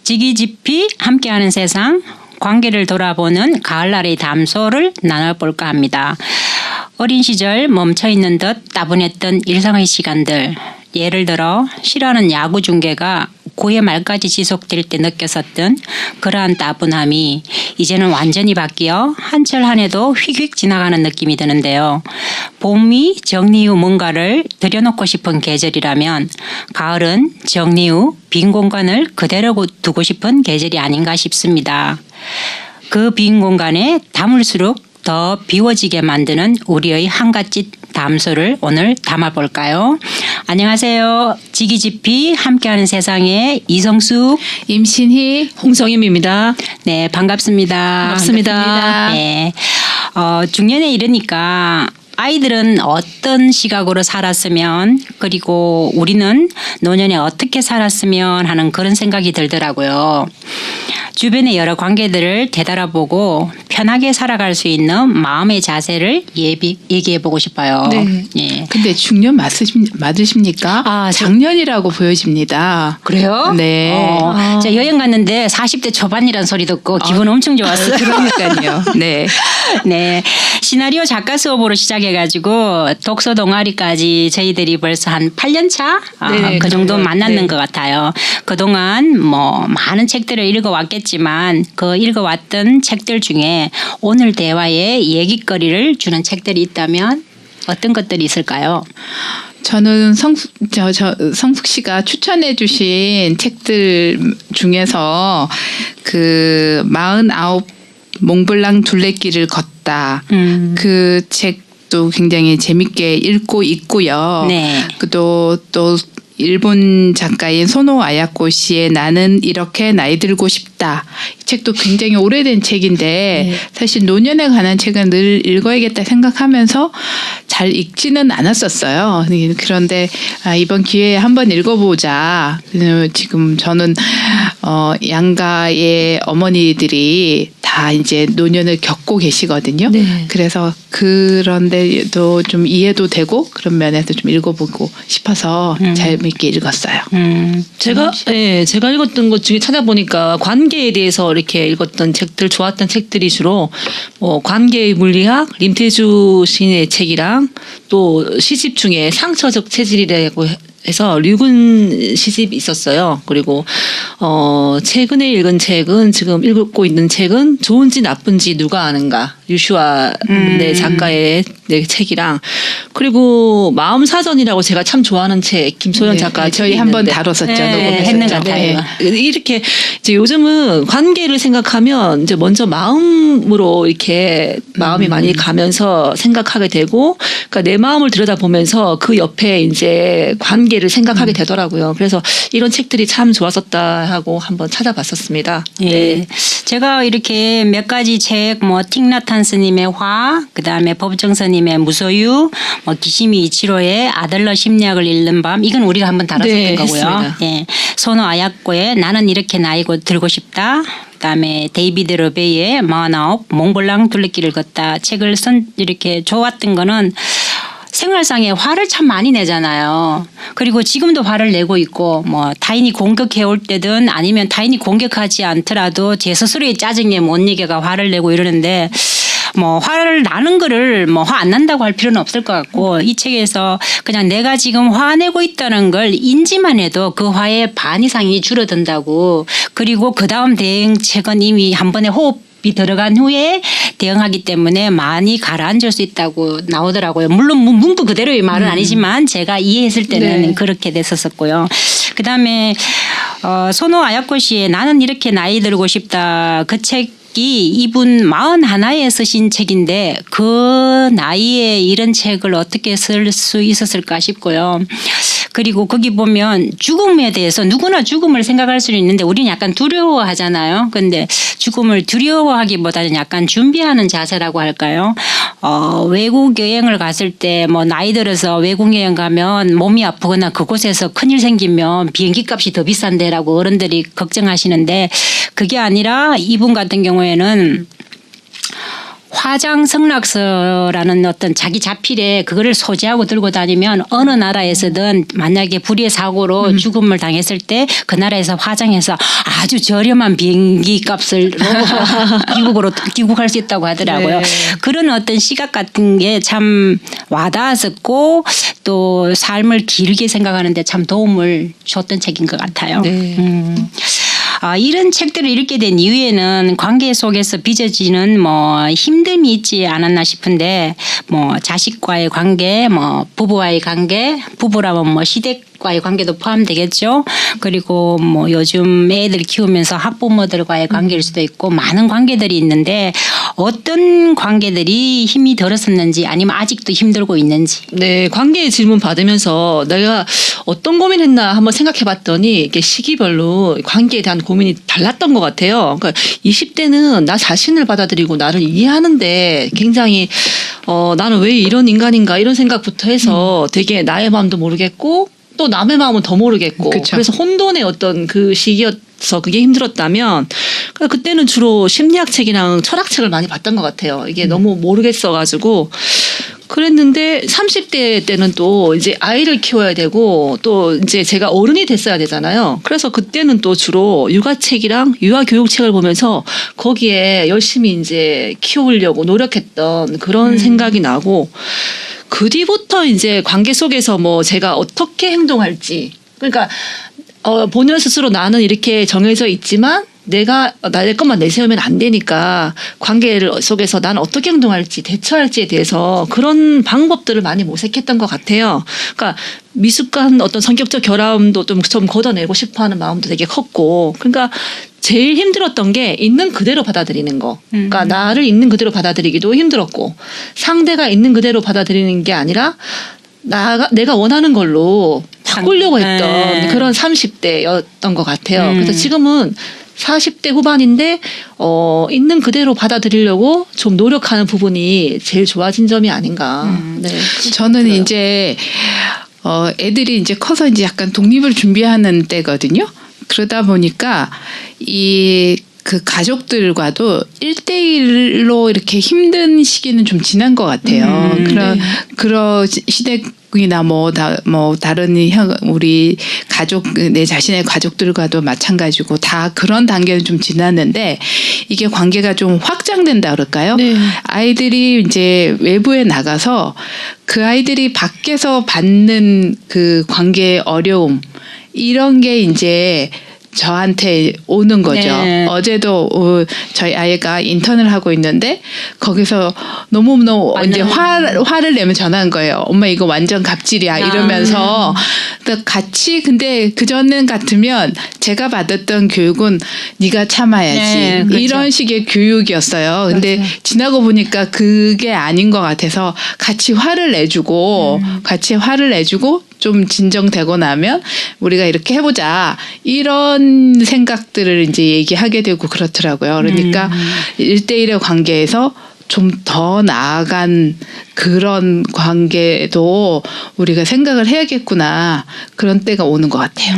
지기집이 함께하는 세상, 관계를 돌아보는 가을날의 담소를 나눠볼까 합니다. 어린 시절 멈춰있는 듯 따분했던 일상의 시간들, 예를 들어 싫어하는 야구 중계가 9회 말까지 지속될 때 느꼈었던 그러한 따분함이 이제는 완전히 바뀌어 한철 한 해도 휙휙 지나가는 느낌이 드는데요. 봄이 정리 후 뭔가를 들여놓고 싶은 계절이라면 가을은 정리 후 빈 공간을 그대로 두고 싶은 계절이 아닌가 싶습니다. 그 빈 공간에 담을수록 더 비워지게 만드는 우리의 한갓짓 담소를 오늘 담아볼까요? 안녕하세요. 지기집이 함께하는 세상의 이성숙, 임신희, 홍성임입니다. 네, 반갑습니다. 반갑습니다. 네, 중년에 이르니까 아이들은 어떤 시각으로 살았으면, 그리고 우리는 노년에 어떻게 살았으면 하는 그런 생각이 들더라고요. 주변의 여러 관계들을 되돌아보고 편하게 살아갈 수 있는 마음의 자세를 얘기해보고 싶어요. 네. 예. 근데 중년 맞으십니까? 작년이라고 보여집니다. 그래요? 네. 제가 여행 갔는데 40대 초반이라는 소리 듣고 기분 엄청 좋았어요. 그러니까요. 네. 네. 시나리오 작가 수업으로 시작해가지고 독서 동아리까지 저희들이 벌써 한 8년 차? 네, 그 정도 그래요. 만났는 네. 것 같아요. 그동안 뭐 많은 책들을 읽어왔겠지만 그 읽어왔던 책들 중에 오늘 대화에 얘기거리를 주는 책들이 있다면 어떤 것들이 있을까요? 저는 성숙 씨가 추천해 주신 책들 중에서 그 49 몽블랑 둘레길을 걷다. 그 책도 굉장히 재밌게 읽고 있고요. 네. 또 일본 작가인 소노 아야코 씨의 나는 이렇게 나이 들고 싶다. 이 책도 굉장히 오래된 책인데 사실 노년에 관한 책은 늘 읽어야겠다 생각하면서 잘 읽지는 않았었어요. 그런데 이번 기회에 한번 읽어보자. 지금 저는 양가의 어머니들이 다 이제 노년을 겪고 계시거든요. 네. 그래서 그런데도 좀 이해도 되고 그런 면에서 좀 읽어보고 싶어서 재밌게 읽었어요. 제가 읽었던 것 중에 찾아보니까 관계에 대해서 이렇게 읽었던 책들, 좋았던 책들이 주로 관계의 물리학, 림태주 시인의 책이랑 또 시집 중에 상처적 체질이라고 해서 류근 시집이 있었어요. 그리고 최근에 읽은 책은, 지금 읽고 있는 책은 좋은지 나쁜지 누가 아는가, 유슈아 네, 작가의 네, 책이랑, 그리고 마음사전이라고 제가 참 좋아하는 책, 김소연 작가 저희 한번 다뤘었죠. 네, 했는 것 같아요. 이렇게 이제 요즘은 관계를 생각하면 이제 먼저 마음으로 이렇게 마음이 많이 가면서 생각하게 되고, 그러니까 내 마음을 들여다보면서 그 옆에 이제 관계를 생각하게 되더라고요. 그래서 이런 책들이 참 좋았었다 하고 한번 찾아봤었습니다. 예. 네. 제가 이렇게 몇 가지 책, 뭐 틱나탄 스님의 화, 그다음에 법정스님의 무소유, 뭐 기시미 이치로의 아들러 심리학을 읽는 밤, 이건 우리가 한번 다뤘었던 네, 거고요. 했습니다. 예. 소노 아야코의 나는 이렇게 나이고 들고 싶다. 그다음에 데이비드 러베이의 49 몽블랑 둘레길을 걷다. 책을 이렇게 좋았던 거는 생활상에 화를 참 많이 내잖아요. 그리고 지금도 화를 내고 있고, 뭐 타인이 공격해 올 때든 아니면 타인이 공격하지 않더라도 제 스스로의 짜증에 못 이겨가 화를 내고 이러는데, 뭐 화를 나는 거를 뭐 화 안 난다고 할 필요는 없을 것 같고, 이 책에서 그냥 내가 지금 화내고 있다는 걸 인지만 해도 그 화의 반 이상이 줄어든다고, 그리고 그 다음 대응책은 이미 한 번에 호흡이 들어간 후에 대응하기 때문에 많이 가라앉을 수 있다고 나오더라고요. 물론 문구 그대로의 말은 아니지만 제가 이해했을 때는 네. 그렇게 됐었고요. 그다음에 소노 아야코 씨의 나는 이렇게 나이 들고 싶다. 그 책이 이분 41에 쓰신 책인데 그 나이에 이런 책을 어떻게 쓸 수 있었을까 싶고요. 그리고 거기 보면 죽음에 대해서 누구나 죽음을 생각할 수는 있는데 우리는 약간 두려워하잖아요. 그런데 죽음을 두려워하기보다는 약간 준비하는 자세라고 할까요? 외국 여행을 갔을 때 뭐 나이 들어서 외국 여행 가면 몸이 아프거나 그곳에서 큰일 생기면 비행기 값이 더 비싼데라고 어른들이 걱정하시는데, 그게 아니라 이분 같은 경우에는 화장 성락서라는 어떤 자기 자필에 그거를 소지하고 들고 다니면 어느 나라에서든 만약에 불의의 사고로 죽음을 당했을 때 그 나라에서 화장해서 아주 저렴한 비행기 값으로 미국으로 귀국할 수 있다고 하더라고요. 네. 그런 어떤 시각 같은 게 참 와닿았었고 또 삶을 길게 생각하는데 참 도움을 줬던 책인 것 같아요. 네. 이런 책들을 읽게 된 이유에는 관계 속에서 빚어지는 뭐 힘듦이 있지 않았나 싶은데 뭐 자식과의 관계, 뭐 부부와의 관계, 부부라면 뭐 시댁과의 관계도 포함되겠죠. 그리고 뭐 요즘 애들 키우면서 학부모들과의 관계일 수도 있고 많은 관계들이 있는데 어떤 관계들이 힘이 들었었는지 아니면 아직도 힘들고 있는지. 네, 관계 질문 받으면서 내가 어떤 고민했나 한번 생각해봤더니 이게 시기별로 관계에 대한 고민이 달랐던 것 같아요. 그러니까 20대는 나 자신을 받아들이고 나를 이해하는데 굉장히 나는 왜 이런 인간인가 이런 생각부터 해서 되게 나의 마음도 모르겠고 또 남의 마음은 더 모르겠고 그쵸. 그래서 혼돈의 어떤 그 시기여서 그게 힘들었다면 그때는 주로 심리학 책이랑 철학책을 많이 봤던 것 같아요. 이게 너무 모르겠어가지고 그랬는데 30대 때는 또 이제 아이를 키워야 되고 또 이제 제가 어른이 됐어야 되잖아요. 그래서 그때는 또 주로 육아책이랑 유아교육책을 보면서 거기에 열심히 이제 키우려고 노력했던 그런 생각이 나고 그 뒤부터 이제 관계 속에서 뭐 제가 어떻게 행동할지 그러니까 본인 스스로 나는 이렇게 정해져 있지만 내가 나의 것만 내세우면 안 되니까 관계를 속에서 나는 어떻게 행동할지 대처할지에 대해서 그런 방법들을 많이 모색했던 것 같아요. 그러니까 미숙한 어떤 성격적 결함도 좀 걷어내고 싶어하는 마음도 되게 컸고 그러니까 제일 힘들었던 게 있는 그대로 받아들이는 거. 그러니까 나를 있는 그대로 받아들이기도 힘들었고 상대가 있는 그대로 받아들이는 게 아니라 내가 원하는 걸로 바꾸려고 했던 그런 30대였던 것 같아요. 그래서 지금은 40대 후반인데 있는 그대로 받아들이려고 좀 노력하는 부분이 제일 좋아진 점이 아닌가. 네. 저는 이제 애들이 이제 커서 이제 약간 독립을 준비하는 때거든요. 그러다 보니까 그 가족들과도 1대1로 이렇게 힘든 시기는 좀 지난 것 같아요. 그런 시댁이나 다른 우리 가족, 내 자신의 가족들과도 마찬가지고 다 그런 단계는 좀 지났는데 이게 관계가 좀 확장된다 그럴까요? 네. 아이들이 이제 외부에 나가서 그 아이들이 밖에서 받는 그 관계의 어려움 이런 게 이제 저한테 오는 거죠. 네. 어제도 저희 아이가 인턴을 하고 있는데 거기서 너무너무 이제 화를 내면 전화한 거예요. 엄마 이거 완전 갑질이야 이러면서 같이 근데 그전엔 같으면 제가 받았던 교육은 네가 참아야지 네, 그렇죠. 이런 식의 교육이었어요. 근데 지나고 보니까 그게 아닌 것 같아서 같이 화를 내주고 좀 진정되고 나면 우리가 이렇게 해보자 이런 생각들을 이제 얘기하게 되고 그렇더라고요. 그러니까 1대1의 관계에서 좀 더 나아간 그런 관계도 우리가 생각을 해야겠구나 그런 때가 오는 것 같아요.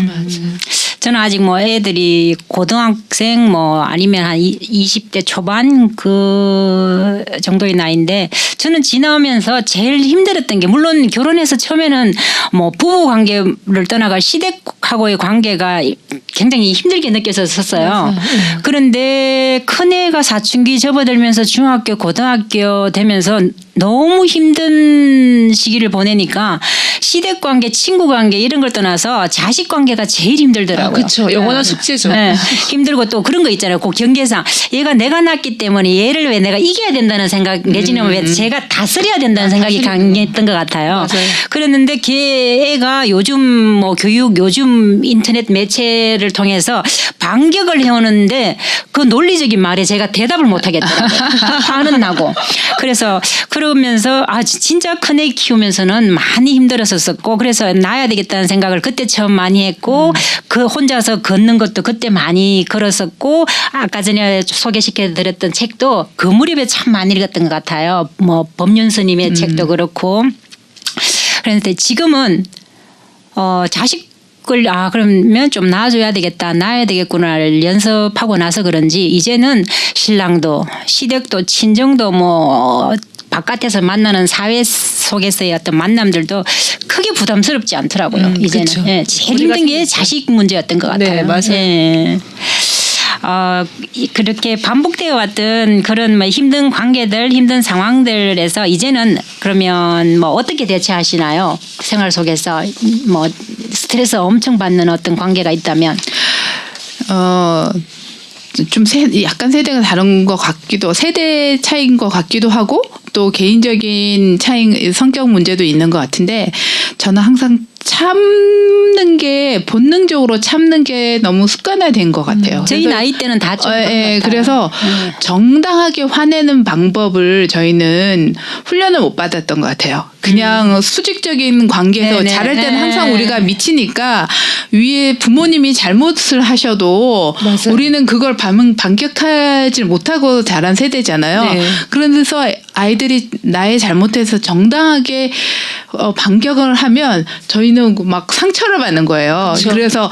저는 아직 뭐 애들이 고등학생 뭐 아니면 한 20대 초반 그 정도의 나이인데 저는 지나오면서 제일 힘들었던 게 물론 결혼해서 처음에는 뭐 부부 관계를 떠나가 시댁하고의 관계가 굉장히 힘들게 느껴졌었어요. 그런데 큰애가 사춘기 접어들면서 중학교 고등학교 되면서 너무 힘든 시기를 보내니까 시댁 관계, 친구 관계 이런 걸 떠나서 자식 관계가 제일 힘들더라고요. 그렇죠. 영원한 숙제죠. 네. 힘들고 또 그런 거 있잖아요. 그 경계상 얘가 내가 낳기 때문에 얘를 왜 내가 이겨야 된다는 생각 내지는 왜 제가 다스려야 된다는 생각이 강했던 것 같아요. 맞아요. 그랬는데 걔가 요즘 뭐 교육 요즘 인터넷 매체를 통해서 반격을 해오는데 그 논리적인 말에 제가 대답을 못 하겠더라고요. 화는 나고. 그래서 그러면서 진짜 큰애 키우면서는 많이 힘들었었고 그래서 낳아야 되겠다는 생각을 그때 처음 많이 했고 그 혼자서 걷는 것도 그때 많이 걸었었고 아까 전에 소개시켜드렸던 책도 그 무렵에 참 많이 읽었던 것 같아요. 뭐 법륜 스님의 책도 그렇고 그런데 지금은 자식 그러면 좀 낳아줘야 되겠다, 낳아야 되겠구나를 연습하고 나서 그런지 이제는 신랑도 시댁도 친정도 뭐 바깥에서 만나는 사회 속에서의 어떤 만남들도 크게 부담스럽지 않더라고요. 이제는 그쵸. 예, 제일 힘든 게 자식 문제였던 것 같아요. 네, 맞아요. 예. 그렇게 반복되어 왔던 그런 뭐 힘든 관계들, 힘든 상황들에서 이제는 그러면 뭐 어떻게 대처하시나요? 생활 속에서 뭐 스트레스 엄청 받는 어떤 관계가 있다면. 좀 약간 세대가 다른 것 같기도, 세대 차이인 것 같기도 하고 또 개인적인 차이, 성격 문제도 있는 것 같은데 저는 항상 참는 게, 본능적으로 참는 게 너무 습관화된 것 같아요. 저희 그래서 나이 때는 다 좀. 그래서 정당하게 화내는 방법을 저희는 훈련을 못 받았던 것 같아요. 그냥 수직적인 관계에서 네네. 잘할 때는 항상 우리가 미치니까 위에 부모님이 잘못을 하셔도 맞아요. 우리는 그걸 반격하지 못하고 자란 세대잖아요. 네. 그래서 아이들이 나의 잘못해서 정당하게 반격을 하면 저희는 막 상처를 받는 거예요. 그렇죠. 그래서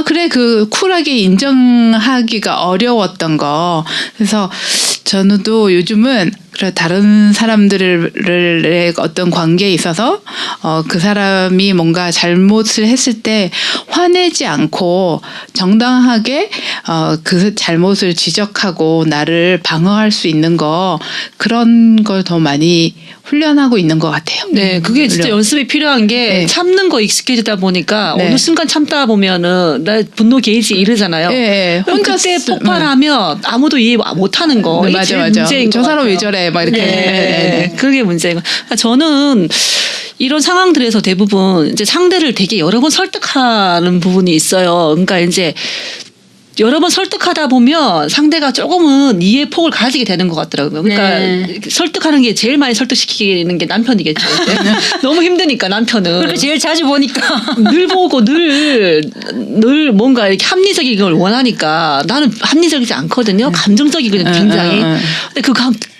그래, 그 쿨하게 인정하기가 어려웠던 거. 그래서 저는 또 요즘은 다른 사람들의 어떤 관계에 있어서 그 사람이 뭔가 잘못을 했을 때 화내지 않고 정당하게 그 잘못을 지적하고 나를 방어할 수 있는 거, 그런 걸 더 많이 훈련하고 있는 것 같아요. 네, 그게 진짜 연습이 필요한 게 네. 참는 거 익숙해지다 보니까 네. 어느 순간 참다 보면은 나 분노 게이지 이르잖아요. 네, 그럼 혼자 그때 폭발하면 아무도 이해 못하는 거. 네, 이게 맞아, 제일 맞아. 문제인 저 것 사람 같아요. 왜 저래? 막 이렇게. 네, 그게 문제인 거. 그러니까 저는 이런 상황들에서 대부분 이제 상대를 되게 여러 번 설득하는 부분이 있어요. 그러니까 이제 여러 번 설득하다 보면 상대가 조금은 이해 폭을 가지게 되는 것 같더라고요. 그러니까 네. 설득하는 게 제일 많이 설득시키는 게 남편이겠죠. 너무 힘드니까 남편은. 그렇게 제일 자주 보니까. 늘 보고 늘 뭔가 이렇게 합리적인 걸 원하니까 나는 합리적이지 않거든요. 감정적이거든요, 굉장히. 근데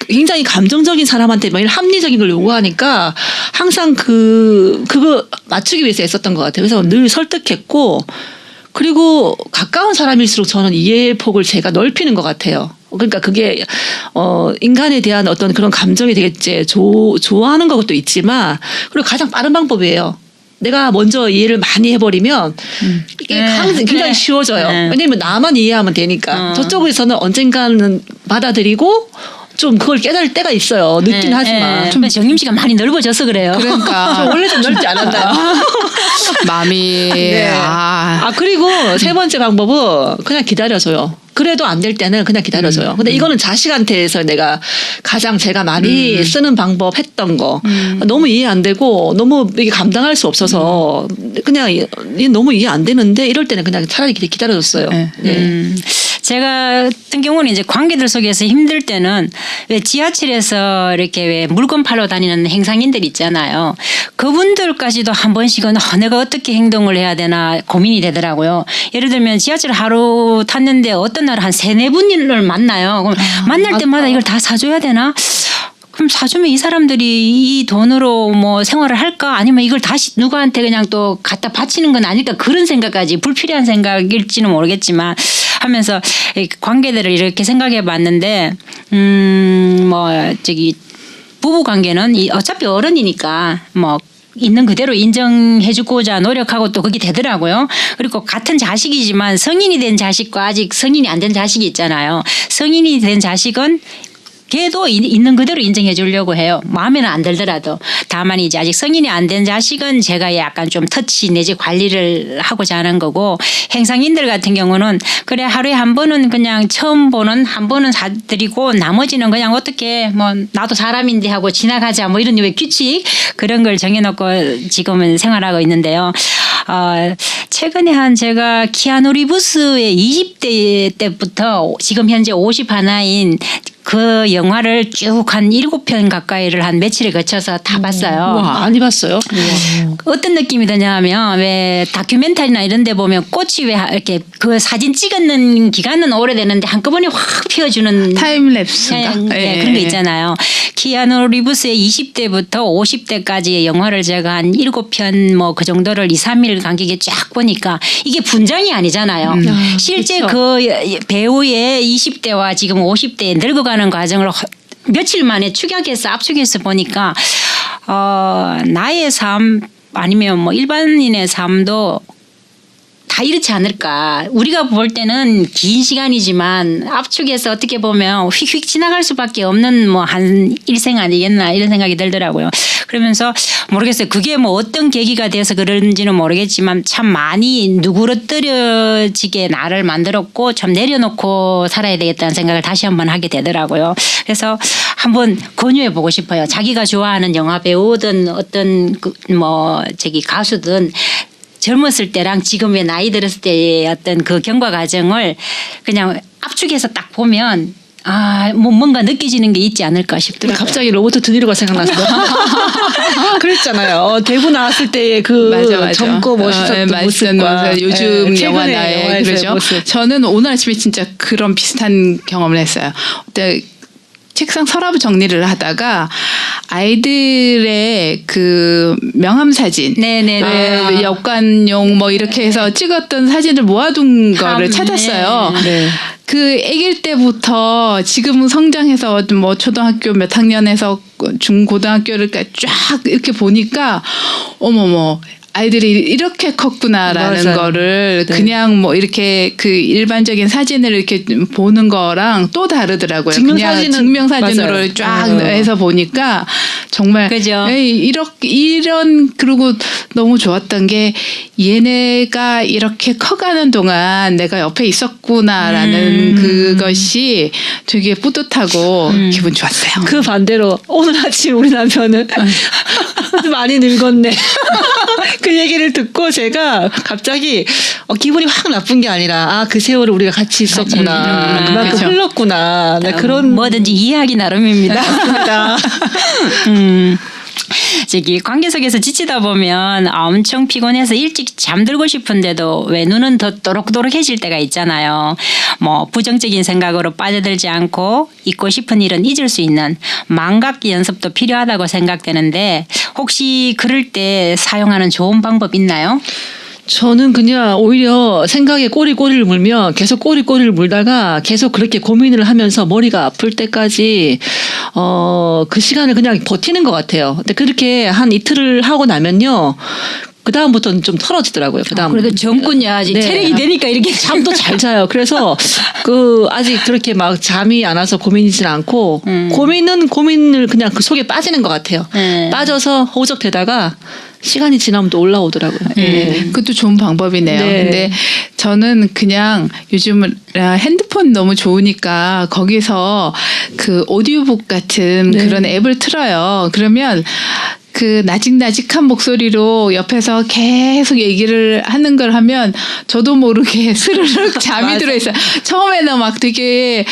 굉장히 감정적인 사람한테 막 이런 합리적인 걸 요구하니까 항상 그거 맞추기 위해서 애썼던 것 같아요. 그래서 늘 설득했고, 그리고 가까운 사람일수록 저는 이해의 폭을 제가 넓히는 것 같아요. 그러니까 그게 인간에 대한 어떤 그런 감정이 되게 좋아하는 것도 있지만, 그리고 가장 빠른 방법이에요. 내가 먼저 이해를 많이 해버리면 이게 굉장히 쉬워져요. 왜냐면 나만 이해하면 되니까. 저쪽에서는 언젠가는 받아들이고 좀 그걸 깨달을 때가 있어요. 늦긴 하지만. 좀 정임 씨가 많이 넓어져서 그래요. 저 그러니까 원래 좀 넓지 않았나요? 마음이 네. 그리고 세 번째 방법은 그냥 기다려줘요. 그래도 안 될 때는 그냥 기다려줘요. 근데 이거는 자식한테서 내가 가장 제가 많이 쓰는 방법 했던 거. 너무 이해 안 되고 너무 이게 감당할 수 없어서 그냥 너무 이해 안 되는데 이럴 때는 그냥 차라리 기다려줬어요. 네. 제가 같은 경우는 이제 관계들 속에서 힘들 때는 왜 지하철에서 이렇게 왜 물건 팔러 다니는 행상인들 있잖아요. 그분들까지도 한 번씩은 내가 어떻게 행동을 해야 되나 고민이 되더라고요. 예를 들면 지하철 하루 탔는데 어떤 날 한 3-4분을 만나요. 그럼 만날 때마다 이걸 다 사줘야 되나? 그럼 사주면 이 사람들이 이 돈으로 뭐 생활을 할까? 아니면 이걸 다시 누구한테 그냥 또 갖다 바치는 건 아닐까? 그런 생각까지, 불필요한 생각일지는 모르겠지만 하면서 관계들을 이렇게 생각해 봤는데, 부부 관계는 어차피 어른이니까 있는 그대로 인정해주고자 노력하고 또 그게 되더라고요. 그리고 같은 자식이지만 성인이 된 자식과 아직 성인이 안 된 자식이 있잖아요. 성인이 된 자식은 걔도 있는 그대로 인정해 주려고 해요. 마음에는 안 들더라도. 다만 이제 아직 성인이 안 된 자식은 제가 약간 좀 터치 내지 관리를 하고자 하는 거고, 행상인들 같은 경우는 그래 하루에 한 번은 그냥 처음 보는 한 번은 사드리고 나머지는 그냥 어떻게 나도 사람인데 하고 지나가자 이런 류의 규칙 그런 걸 정해놓고 지금은 생활하고 있는데요. 최근에 제가 키아누 리브스의 20대 때부터 지금 현재 50 하나인 그 영화를 쭉 한 7편 가까이를 한 며칠에 거쳐서 다 봤어요. 와, 많이 봤어요. 어떤 느낌이 드냐 하면 왜 다큐멘터리나 이런 데 보면 꽃이 왜 이렇게 그 사진 찍는 기간은 오래되는데 한꺼번에 확 피어주는 타임랩스인가? 네, 그런 거 있잖아요. 키아누 리브스의 20대부터 50대까지의 영화를 제가 한 7편 뭐 그 정도를 2, 3일 간격에 쫙 보니까 이게 분장이 아니잖아요. 실제 그쵸. 그 배우의 20대와 지금 50대에 늙어가는 과정을 며칠 만에 축약해서 압축해서 보니까 나의 삶 아니면 뭐 일반인의 삶도 다 이렇지 않을까. 우리가 볼 때는 긴 시간이지만 압축해서 어떻게 보면 휙휙 지나갈 수밖에 없는 뭐 한 일생 아니겠나 이런 생각이 들더라고요. 그러면서 모르겠어요. 그게 뭐 어떤 계기가 돼서 그런지는 모르겠지만 참 많이 누그러뜨려지게 나를 만들었고 좀 내려놓고 살아야 되겠다는 생각을 다시 한번 하게 되더라고요. 그래서 한번 권유해 보고 싶어요. 자기가 좋아하는 영화 배우든 어떤 가수든 젊었을 때랑 지금의 나이 들었을 때의 어떤 그 경과 과정을 그냥 압축해서 딱 보면 뭐 뭔가 느껴지는 게 있지 않을까 싶더라고요. 갑자기 로버트 드니로가 생각났어요. 그랬잖아요. 대부 나왔을 때의 그 맞아. 젊고 멋있었던 모습과 맞아. 요즘 영화 최근의 나의 영화에서의 그러죠. 모습. 저는 오늘 아침에 진짜 그런 비슷한 경험을 했어요. 그때 책상 서랍 정리를 하다가 아이들의 그 명함 사진, 네네네. 역관용 뭐 이렇게 해서 찍었던 사진을 모아둔 거를 찾았어요. 네. 그 아기일 때부터 지금은 성장해서 뭐 초등학교 몇 학년에서 중고등학교를 쫙 이렇게 보니까 어머머. 아이들이 이렇게 컸구나라는 맞아요. 거를 네. 그냥 뭐 이렇게 그 일반적인 사진을 이렇게 보는 거랑 또 다르더라고요. 그냥 증명사진으로 맞아요. 쫙 해서 보니까 정말 그죠. 이런 그리고 너무 좋았던 게 얘네가 이렇게 커가는 동안 내가 옆에 있었구나라는 그것이 되게 뿌듯하고 기분 좋았어요. 그 반대로 오늘 아침 우리 남편은 많이 늙었네. 그 얘기를 듣고 제가 갑자기 기분이 확 나쁜 게 아니라 그 세월을 우리가 같이 있었구나. 그만큼 그렇죠. 흘렀구나. 네, 그런 뭐든지 이해하기 나름입니다. 맞습니다. 저기 관계석에서 지치다 보면 엄청 피곤해서 일찍 잠들고 싶은데도 왜 눈은 더 또록또록해질 때가 있잖아요. 뭐 부정적인 생각으로 빠져들지 않고 잊고 싶은 일은 잊을 수 있는 망각 연습도 필요하다고 생각되는데 혹시 그럴 때 사용하는 좋은 방법 있나요? 저는 그냥 오히려 생각에 꼬리를 물면 계속 꼬리를 물다가 계속 그렇게 고민을 하면서 머리가 아플 때까지 그 시간을 그냥 버티는 것 같아요. 근데 그렇게 한 이틀을 하고 나면요. 그 다음부터는 좀 털어지더라고요. 그 다음. 그래도 젊군요. 아직 네. 체력이 되니까 이렇게 잠도 잘 자요. 그래서 아직 그렇게 막 잠이 안 와서 고민이진 않고 고민을 그냥 그 속에 빠지는 것 같아요. 빠져서 호적되다가 시간이 지나면 또 올라오더라고요. 네. 그것도 좋은 방법이네요. 네. 근데 저는 그냥 요즘 핸드폰 너무 좋으니까 거기서 그 오디오북 같은 네. 그런 앱을 틀어요. 그러면 그 나직나직한 목소리로 옆에서 계속 얘기를 하는 걸 하면 저도 모르게 스르륵 잠이 맞아. 들어있어요. 처음에는 막 되게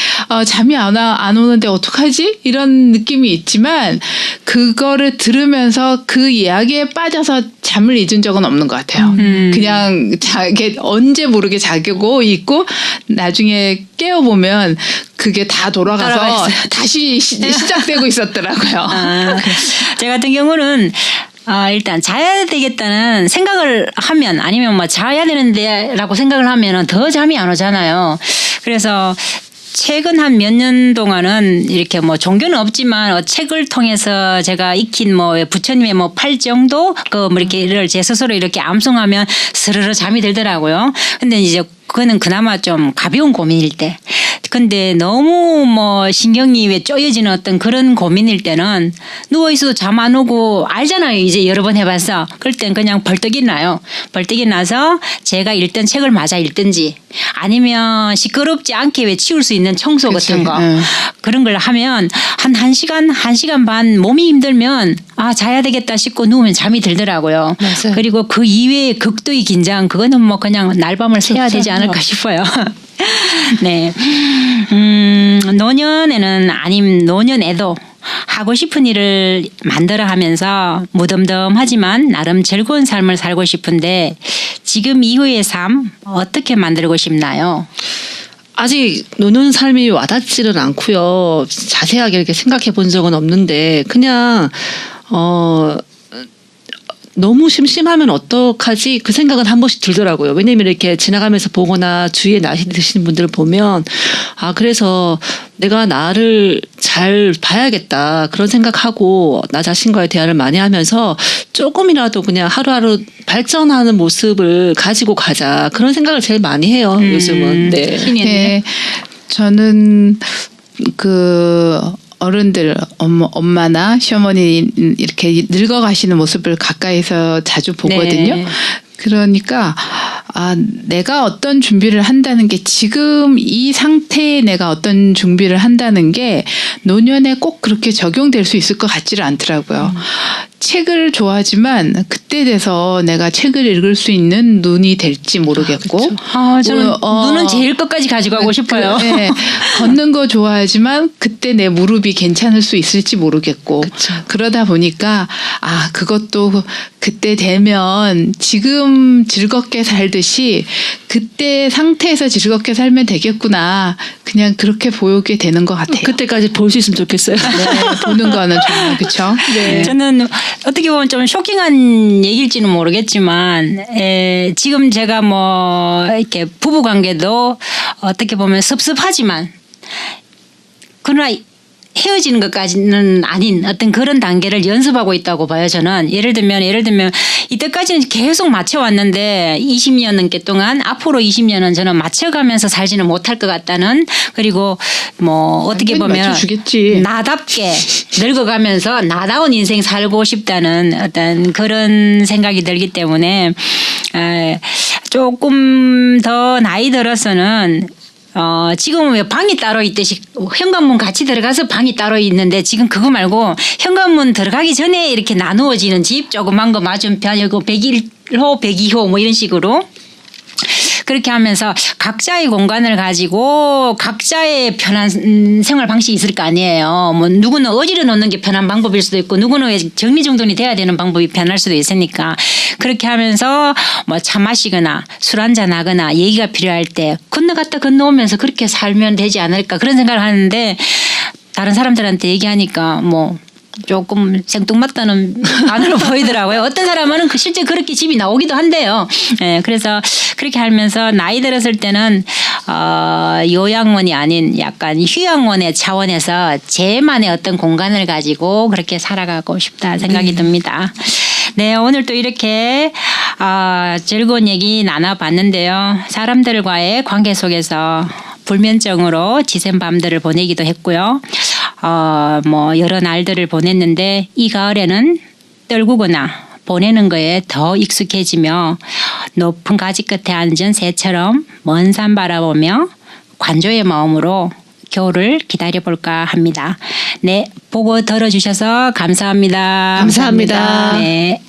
잠이 안 오는데 어떡하지? 이런 느낌이 있지만 그거를 들으면서 그 이야기에 빠져서 잠을 잊은 적은 없는 것 같아요. 그냥 언제 모르게 자고 있고 나중에 깨어보면 그게 다 돌아가서 다시 시작되고 있었더라고요. 제 같은 경우는 일단 자야 되겠다는 생각을 하면 아니면 뭐 자야 되는데라고 생각을 하면은 더 잠이 안 오잖아요. 그래서 최근 한 몇 년 동안은 이렇게 뭐 종교는 없지만 책을 통해서 제가 익힌 뭐 부처님의 뭐 팔 정도 뭐 이렇게를 제 스스로 이렇게 암송하면 스르르 잠이 들더라고요. 근데 이제 그거는 그나마 좀 가벼운 고민일 때. 근데 너무 뭐 신경이 왜 쪼여지는 어떤 그런 고민일 때는 누워있어도 잠 안 오고 알잖아요. 이제 여러 번 해봐서. 그럴 땐 그냥 벌떡 일어나요. 벌떡 일어나서 제가 읽던 책을 마저 읽든지 아니면 시끄럽지 않게 왜 치울 수 있는 청소 같은 거 그런 걸 하면 한 1시간 반 몸이 힘들면 자야 되겠다 싶고 누우면 잠이 들더라고요. 맞아요. 그리고 그 이외의 극도의 긴장 그거는 뭐 그냥 날밤을 새야 되지 않을까 싶어요. 네. 노년에는 아님 노년에도 하고 싶은 일을 만들어 하면서 무덤덤하지만 나름 즐거운 삶을 살고 싶은데 지금 이후의 삶 어떻게 만들고 싶나요? 아직 노는 삶이 와닿지는 않고요. 자세하게 이렇게 생각해 본 적은 없는데 그냥 너무 심심하면 어떡하지? 그 생각은 한 번씩 들더라고요. 왜냐면 이렇게 지나가면서 보거나 주위에 나이 드시는 분들을 보면 그래서 내가 나를 잘 봐야겠다 그런 생각하고 나 자신과의 대화를 많이 하면서 조금이라도 그냥 하루하루 발전하는 모습을 가지고 가자 그런 생각을 제일 많이 해요. 요즘은. 네. 네, 저는 그 어른들 엄마나 시어머니 이렇게 늙어가시는 모습을 가까이서 자주 보거든요. 네. 그러니까 내가 어떤 준비를 한다는 게 지금 이 상태에 내가 어떤 준비를 한다는 게 노년에 꼭 그렇게 적용될 수 있을 것 같지를 않더라고요. 책을 좋아하지만 그때 돼서 내가 책을 읽을 수 있는 눈이 될지 모르겠고 저는 눈은 제일 끝까지 가져가고 싶어요. 네, 걷는 거 좋아하지만 그때 내 무릎이 괜찮을 수 있을지 모르겠고 그러다 보니까 그것도 그때 되면 지금 즐겁게 살듯이 그때 상태에서 즐겁게 살면 되겠구나 그냥 그렇게 보게 되는 것 같아요. 그때까지 볼 수 있으면 좋겠어요. 네, 보는 거는 정말 그렇죠. 네. 저는 어떻게 보면 좀 쇼킹한 얘기일지는 모르겠지만 지금 제가 뭐 이렇게 부부 관계도 어떻게 보면 섭섭하지만 그러나 헤어지는 것까지는 아닌 어떤 그런 단계를 연습하고 있다고 봐요. 저는 예를 들면 이때까지는 계속 맞춰왔는데 20년 넘게 동안 앞으로 20년은 저는 맞춰가면서 살지는 못할 것 같다는 그리고 뭐 어떻게 보면 맞춰주겠지. 나답게 늙어가면서 나다운 인생 살고 싶다는 어떤 그런 생각이 들기 때문에 조금 더 나이 들어서는 지금은 왜 방이 따로 있듯이 현관문 같이 들어가서 방이 따로 있는데 지금 그거 말고 현관문 들어가기 전에 이렇게 나누어지는 집 조그만 거 맞은편 이거 101호 102호 뭐 이런 식으로 그렇게 하면서 각자의 공간을 가지고 각자의 편한 생활 방식이 있을 거 아니에요. 뭐 누구는 어지러 놓는 게 편한 방법일 수도 있고 누구는 정리정돈이 돼야 되는 방법이 편할 수도 있으니까 그렇게 하면서 뭐 차 마시거나 술 한잔 하거나 얘기가 필요할 때 건너갔다 건너오면서 그렇게 살면 되지 않을까 그런 생각을 하는데 다른 사람들한테 얘기하니까 뭐 조금 생뚱맞다는 반으로 보이더라고요. 어떤 사람은 실제 그렇게 집이 나오기도 한대요. 그래서 그렇게 하면서 나이 들었을 때는 요양원이 아닌 약간 휴양원의 차원에서 제만의 어떤 공간을 가지고 그렇게 살아가고 싶다 생각이 듭니다. 네, 오늘 또 이렇게 즐거운 얘기 나눠봤는데요. 사람들과의 관계 속에서 불면증으로 지샌 밤들을 보내기도 했고요. 뭐 여러 날들을 보냈는데 이 가을에는 떨구거나 보내는 거에 더 익숙해지며 높은 가지 끝에 앉은 새처럼 먼 산 바라보며 관조의 마음으로 겨울을 기다려볼까 합니다. 네, 보고 들어주셔서 감사합니다. 감사합니다. 네.